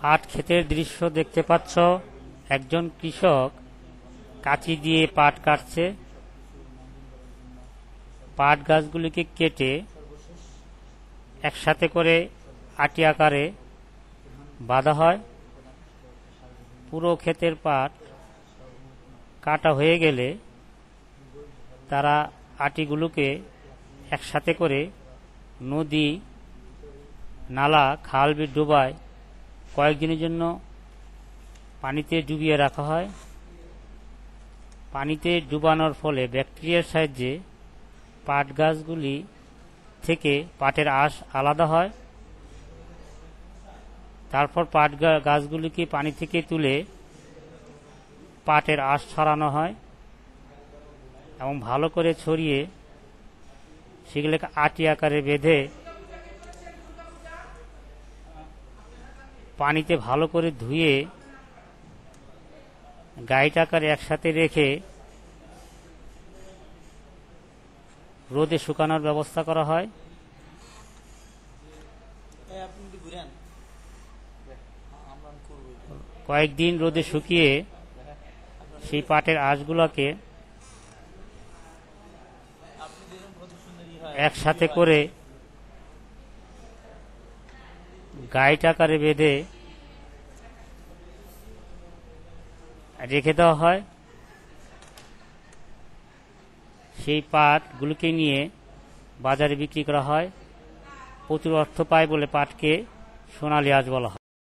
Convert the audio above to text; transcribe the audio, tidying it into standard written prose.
পাট ক্ষেতের দৃশ্য দেখতে পাচ্ছ। একজন কৃষক কাঁচি দিয়ে পাট কাটছে। পাট গাছগুলিকে কেটে একসাথে করে আটি আকারে বাঁধা হয়। পুরো ক্ষেতের পাট কাটা হয়ে গেলে তারা আটিগুলোকে একসাথে করে নদী, নালা, খাল, বিল ডোবায় কয়েকদিনের জন্য পানিতে ডুবিয়ে রাখা হয়। পানিতে ডুবানোর ফলে ব্যাকটেরিয়ার সাহায্যে পাট গাছগুলি থেকে পাটের আঁশ আলাদা হয়। তারপর পাট গাছগুলিকে পানি থেকে তুলে পাটের আঁশ ছড়ানো হয় এবং ভালো করে ছড়িয়ে সেগুলোকে আটি আকারে বেঁধে পানিতে ভালো করে ধুয়ে গাইট আকারে একসাথে রেখে রোদে শুকানোর ব্যবস্থা করা হয়। কয়েকদিন রোদে শুকিয়ে সেই পাটের আঁশগুলোকে একসাথে করে গাইট আকারে বেঁধে রেখে দেওয়া হয়। সেই পাটগুলোকে নিয়ে বাজারে বিক্রি করা হয়। প্রচুর অর্থ পায় বলে পাটকে সোনালী আঁশ বলা হয়।